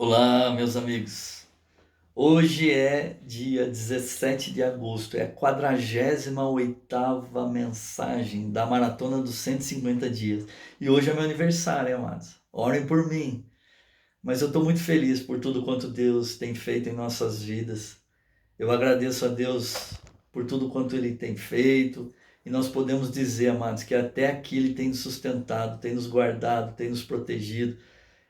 Olá, meus amigos. Hoje é dia 17 de agosto, é a 48ª mensagem da maratona dos 150 dias. E hoje é meu aniversário, amados. Orem por mim. Mas eu estou muito feliz por tudo quanto Deus tem feito em nossas vidas. Eu agradeço a Deus por tudo quanto Ele tem feito. E nós podemos dizer, amados, que até aqui Ele tem nos sustentado, tem nos guardado, tem nos protegido.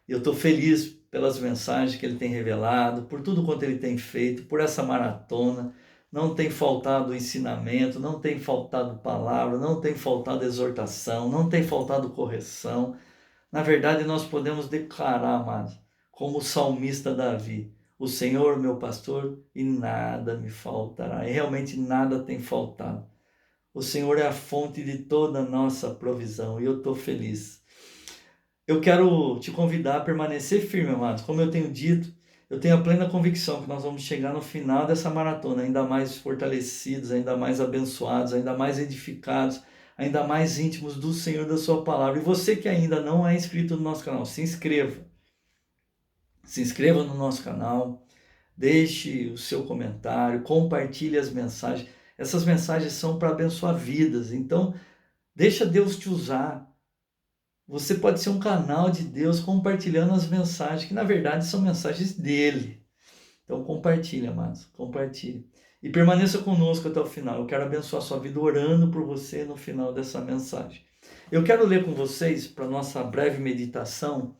Eu estou feliz pelas mensagens que ele tem revelado, por tudo quanto ele tem feito, por essa maratona. Não tem faltado ensinamento, não tem faltado palavra, não tem faltado exortação, não tem faltado correção. Na verdade, nós podemos declarar, amados, como o salmista Davi: o Senhor, meu pastor, e nada me faltará. E realmente nada tem faltado. O Senhor é a fonte de toda a nossa provisão e eu estou feliz. Eu quero te convidar a permanecer firme, amados. Como eu tenho dito, eu tenho a plena convicção que nós vamos chegar no final dessa maratona ainda mais fortalecidos, ainda mais abençoados, ainda mais edificados, ainda mais íntimos do Senhor, da sua palavra. E você que ainda não é inscrito no nosso canal, se inscreva. Se inscreva no nosso canal, deixe o seu comentário, compartilhe as mensagens. Essas mensagens são para abençoar vidas. Então, deixa Deus te usar. Você pode ser um canal de Deus compartilhando as mensagens, que na verdade são mensagens dele. Então compartilhe, amados, compartilhe. E permaneça conosco até o final. Eu quero abençoar a sua vida orando por você no final dessa mensagem. Eu quero ler com vocês, para nossa breve meditação,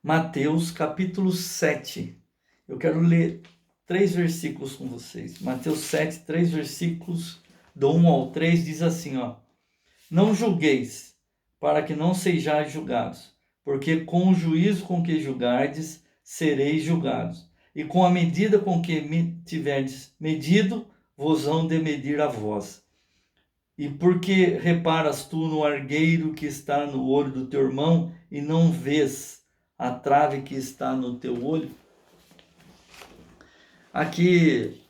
Mateus capítulo 7. Eu quero ler 3 versículos com vocês. Mateus 7, 3 versículos, do 1 ao 3, diz assim, ó: Não julgueis, para que não sejais julgados, porque com o juízo com que julgardes, sereis julgados, e com a medida com que tiverdes medido, vos hão de medir a vós. E porque reparas tu no argueiro que está no olho do teu irmão, e não vês a trave que está no teu olho? Aqui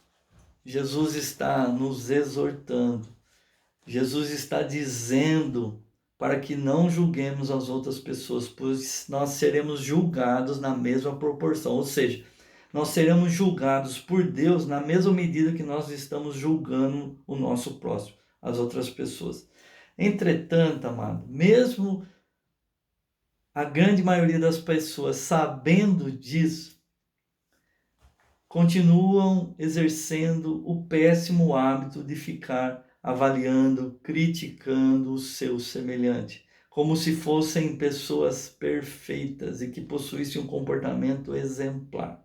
Jesus está nos exortando, Jesus está dizendo para que não julguemos as outras pessoas, pois nós seremos julgados na mesma proporção. Ou seja, nós seremos julgados por Deus na mesma medida que nós estamos julgando o nosso próximo, as outras pessoas. Entretanto, amado, mesmo a grande maioria das pessoas sabendo disso, continuam exercendo o péssimo hábito de ficar avaliando, criticando o seu semelhante, como se fossem pessoas perfeitas e que possuíssem um comportamento exemplar.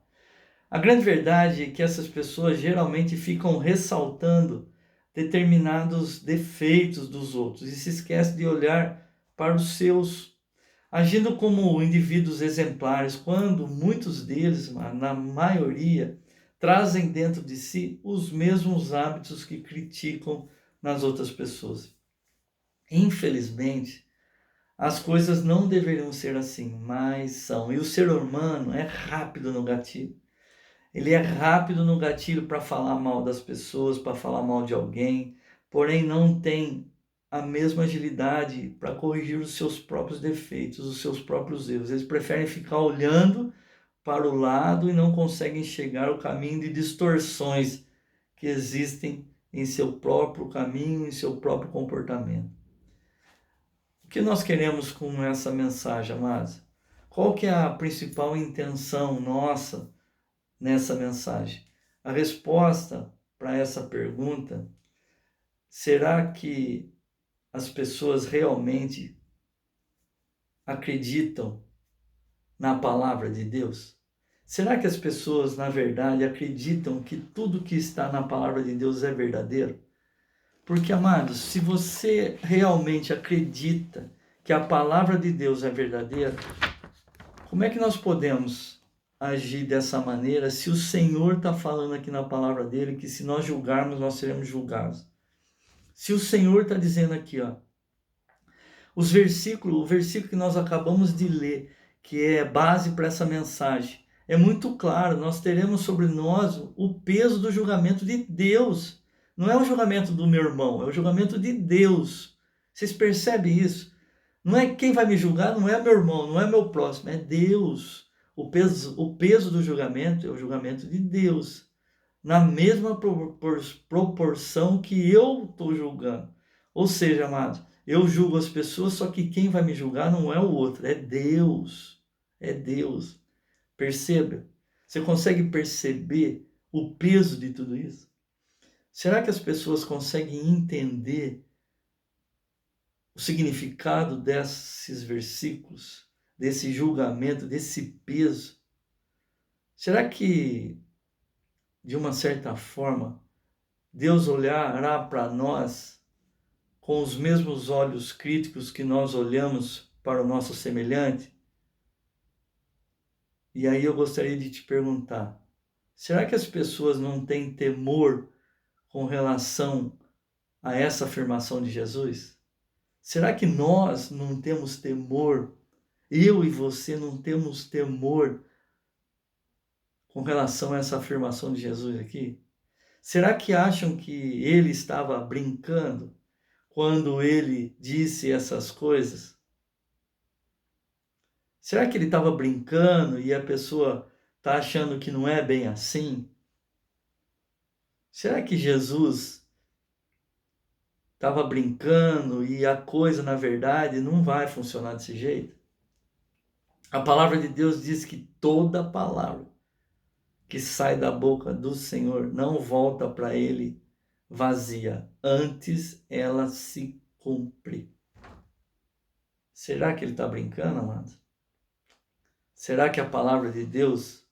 A grande verdade é que essas pessoas geralmente ficam ressaltando determinados defeitos dos outros e se esquecem de olhar para os seus, agindo como indivíduos exemplares, quando muitos deles, na maioria, trazem dentro de si os mesmos hábitos que criticam nas outras pessoas. Infelizmente, as coisas não deveriam ser assim, mas são. E o ser humano é rápido no gatilho. Ele é rápido no gatilho para falar mal das pessoas, para falar mal de alguém, porém não tem a mesma agilidade para corrigir os seus próprios defeitos, os seus próprios erros. Eles preferem ficar olhando para o lado e não conseguem chegar ao caminho de distorções que existem em seu próprio caminho, em seu próprio comportamento. O que nós queremos com essa mensagem, amados? Qual que é a principal intenção nossa nessa mensagem? A resposta para essa pergunta: será que as pessoas realmente acreditam na palavra de Deus? Será que as pessoas, na verdade, acreditam que tudo que está na palavra de Deus é verdadeiro? Porque, amados, se você realmente acredita que a palavra de Deus é verdadeira, como é que nós podemos agir dessa maneira se o Senhor está falando aqui na palavra dele que se nós julgarmos, nós seremos julgados? Se o Senhor está dizendo aqui, ó, o versículo que nós acabamos de ler, que é base para essa mensagem, é muito claro: nós teremos sobre nós o peso do julgamento de Deus. Não é o julgamento do meu irmão, é o julgamento de Deus. Vocês percebem isso? Não é quem vai me julgar, não é meu irmão, não é meu próximo, é Deus. o peso do julgamento é o julgamento de Deus, na mesma proporção que eu estou julgando. Ou seja, amados, eu julgo as pessoas, só que quem vai me julgar não é o outro, é Deus. É Deus. Perceba. Você consegue perceber o peso de tudo isso? Será que as pessoas conseguem entender o significado desses versículos, desse julgamento, desse peso? Será que, de uma certa forma, Deus olhará para nós com os mesmos olhos críticos que nós olhamos para o nosso semelhante? E aí eu gostaria de te perguntar, será que as pessoas não têm temor com relação a essa afirmação de Jesus? Será que nós não temos temor? Eu e você não temos temor com relação a essa afirmação de Jesus aqui? Será que acham que ele estava brincando quando ele disse essas coisas? Será que ele estava brincando e a pessoa está achando que não é bem assim? Será que Jesus estava brincando e a coisa, na verdade, não vai funcionar desse jeito? A palavra de Deus diz que toda palavra que sai da boca do Senhor não volta para ele vazia, antes ela se cumpre. Será que ele está brincando, amados? Será que a palavra de Deus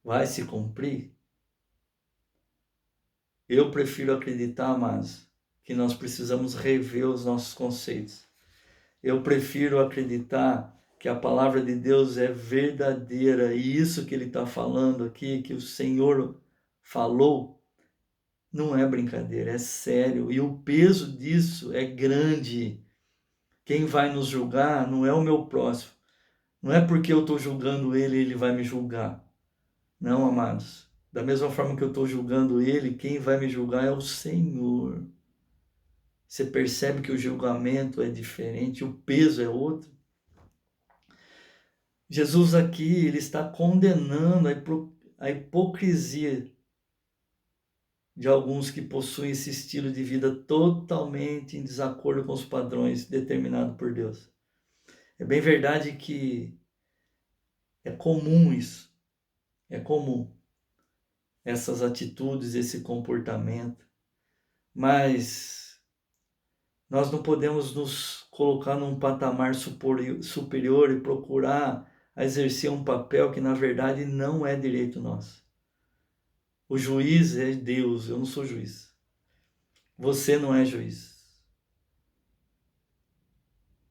vai se cumprir? Eu prefiro acreditar, amados, que nós precisamos rever os nossos conceitos. Eu prefiro acreditar que a palavra de Deus é verdadeira e isso que ele está falando aqui, que o Senhor falou, não é brincadeira, é sério. E o peso disso é grande. Quem vai nos julgar não é o meu próximo. Não é porque eu estou julgando ele, ele vai me julgar. Não, amados. Da mesma forma que eu estou julgando ele, quem vai me julgar é o Senhor. Você percebe que o julgamento é diferente, o peso é outro. Jesus aqui, ele está condenando a hipocrisia de alguns que possuem esse estilo de vida totalmente em desacordo com os padrões determinados por Deus. É bem verdade que é comum isso, é comum essas atitudes, esse comportamento, mas nós não podemos nos colocar num patamar superior e procurar exercer um papel que na verdade não é direito nosso. O juiz é Deus, eu não sou juiz. Você não é juiz.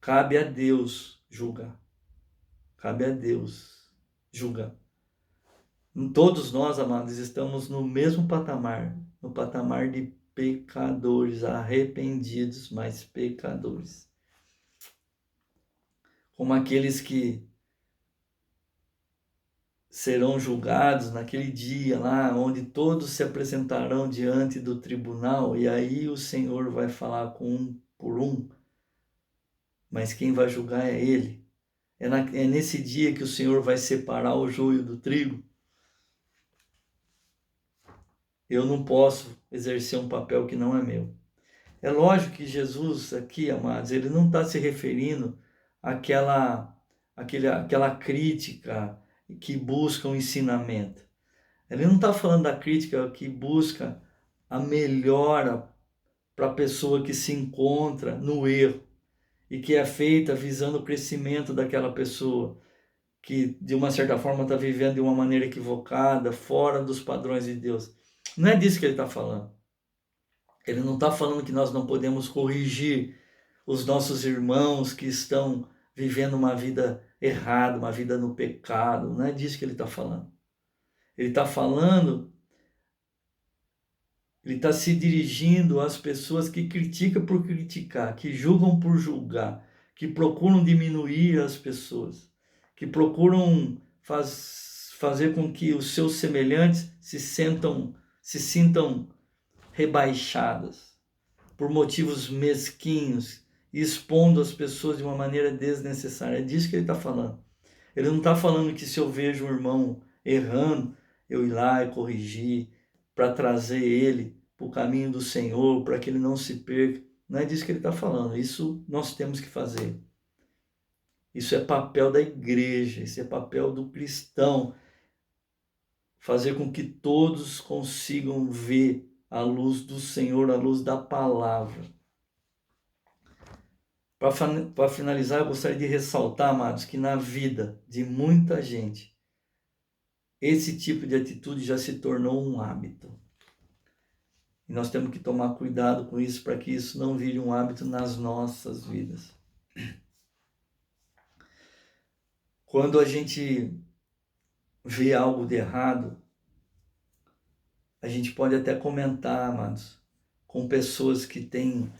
Cabe a Deus julgar. Cabe a Deus julgar. Todos nós, amados, estamos no mesmo patamar, no patamar de pecadores, arrependidos, mas pecadores. Como aqueles que serão julgados naquele dia lá, onde todos se apresentarão diante do tribunal, e aí o Senhor vai falar com um por um, mas quem vai julgar é Ele. É nesse dia que o Senhor vai separar o joio do trigo. Eu não posso exercer um papel que não é meu. É lógico que Jesus aqui, amados, ele não está se referindo àquela crítica que busca um ensinamento. Ele não está falando da crítica que busca a melhora para a pessoa que se encontra no erro e que é feita visando o crescimento daquela pessoa que, de uma certa forma, está vivendo de uma maneira equivocada, fora dos padrões de Deus. Não é disso que ele está falando. Ele não está falando que nós não podemos corrigir os nossos irmãos que estão vivendo uma vida errada, uma vida no pecado. Não é disso que ele está falando. Ele está falando, ele está se dirigindo às pessoas que criticam por criticar, que julgam por julgar, que procuram diminuir as pessoas, que procuram fazer com que os seus semelhantes se sintam rebaixadas por motivos mesquinhos, expondo as pessoas de uma maneira desnecessária. É disso que ele está falando. Ele não está falando que se eu vejo um irmão errando, eu ir lá e corrigir, para trazer ele para o caminho do Senhor, para que ele não se perca. Não é disso que ele está falando. Isso nós temos que fazer. Isso é papel da igreja, isso é papel do cristão. Fazer com que todos consigam ver a luz do Senhor, a luz da palavra. Para finalizar, eu gostaria de ressaltar, amados, que na vida de muita gente, esse tipo de atitude já se tornou um hábito. E nós temos que tomar cuidado com isso para que isso não vire um hábito nas nossas vidas. Quando a gente vê algo de errado, a gente pode até comentar, amados, com pessoas que têm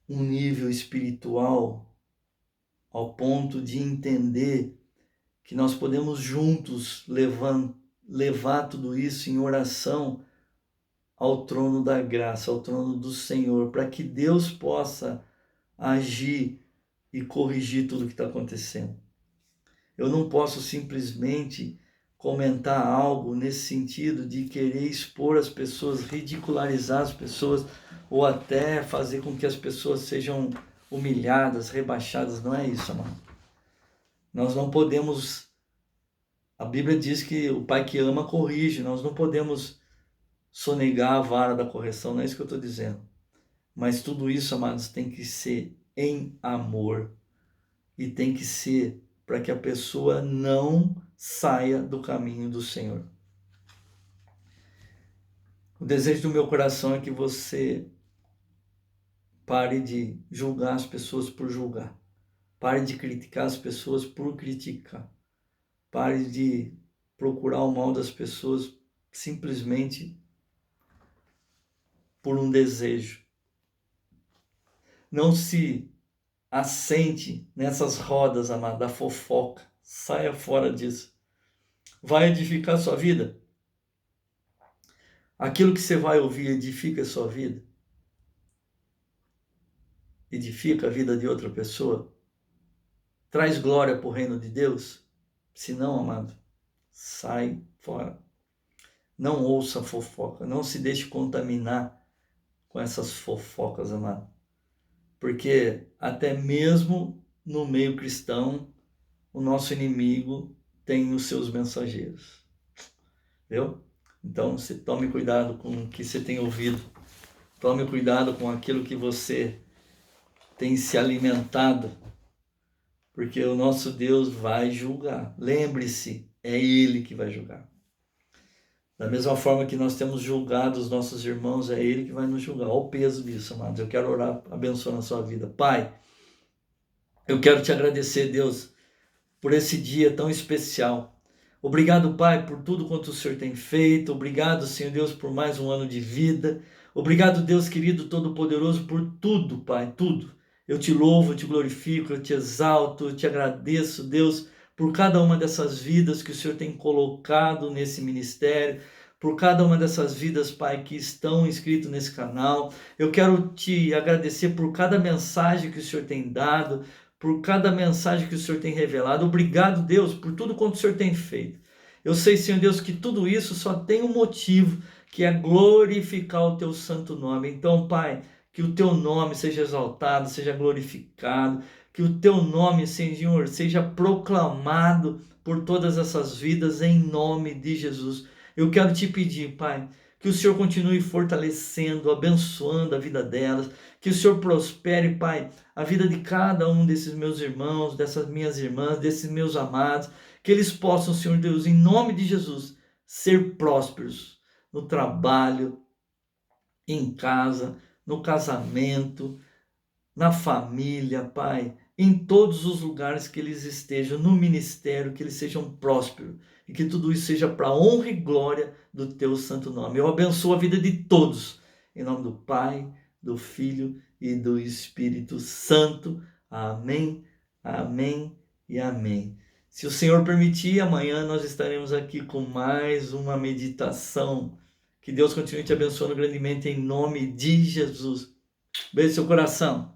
um nível espiritual ao ponto de entender que nós podemos juntos levar tudo isso em oração ao trono da graça, ao trono do Senhor, para que Deus possa agir e corrigir tudo o que está acontecendo. Eu não posso simplesmente comentar algo nesse sentido de querer expor as pessoas, ridicularizar as pessoas, ou até fazer com que as pessoas sejam humilhadas, rebaixadas. Não é isso, amado. Nós não podemos... A Bíblia diz que o pai que ama corrige. Nós não podemos sonegar a vara da correção, não é isso que eu estou dizendo. Mas tudo isso, amados, tem que ser em amor. E tem que ser para que a pessoa não saia do caminho do Senhor. O desejo do meu coração é que você pare de julgar as pessoas por julgar. Pare de criticar as pessoas por criticar. Pare de procurar o mal das pessoas simplesmente por um desejo. Não se assente nessas rodas, amado, da fofoca. Saia fora disso. Vai edificar a sua vida? Aquilo que você vai ouvir edifica a sua vida? Edifica a vida de outra pessoa? Traz glória para o reino de Deus? Se não, amado, sai fora. Não ouça fofoca. Não se deixe contaminar com essas fofocas, amado. Porque até mesmo no meio cristão, o nosso inimigo tem os seus mensageiros. Viu? Então, você tome cuidado com o que você tem ouvido. Tome cuidado com aquilo que você tem se alimentado. Porque o nosso Deus vai julgar. Lembre-se, é Ele que vai julgar. Da mesma forma que nós temos julgado os nossos irmãos, é Ele que vai nos julgar. Olha o peso disso, amados. Eu quero orar, abençoando a sua vida. Pai, eu quero te agradecer, Deus, por esse dia tão especial. Obrigado, Pai, por tudo quanto o Senhor tem feito. Obrigado, Senhor Deus, por mais um ano de vida. Obrigado, Deus querido, todo-poderoso, por tudo, Pai, tudo. Eu te louvo, eu te glorifico, eu te exalto, eu te agradeço, Deus, por cada uma dessas vidas que o Senhor tem colocado nesse ministério, por cada uma dessas vidas, Pai, que estão inscritos nesse canal. Eu quero te agradecer por cada mensagem que o Senhor tem dado, por cada mensagem que o Senhor tem revelado. Obrigado, Deus, por tudo quanto o Senhor tem feito. Eu sei, Senhor Deus, que tudo isso só tem um motivo, que é glorificar o teu santo nome. Então, Pai, que o teu nome seja exaltado, seja glorificado, que o teu nome, Senhor, seja proclamado por todas essas vidas em nome de Jesus. Eu quero te pedir, Pai, que o Senhor continue fortalecendo, abençoando a vida delas, que o Senhor prospere, Pai, a vida de cada um desses meus irmãos, dessas minhas irmãs, desses meus amados, que eles possam, Senhor Deus, em nome de Jesus, ser prósperos no trabalho, em casa, no casamento, na família, Pai, em todos os lugares que eles estejam, no ministério, que eles sejam prósperos e que tudo isso seja para a honra e glória do teu santo nome. Eu abençoo a vida de todos, em nome do Pai, do Filho e do Espírito Santo. Amém, amém e amém. Se o Senhor permitir, amanhã nós estaremos aqui com mais uma meditação. Que Deus continue te abençoando grandemente em nome de Jesus. Beijo no seu coração.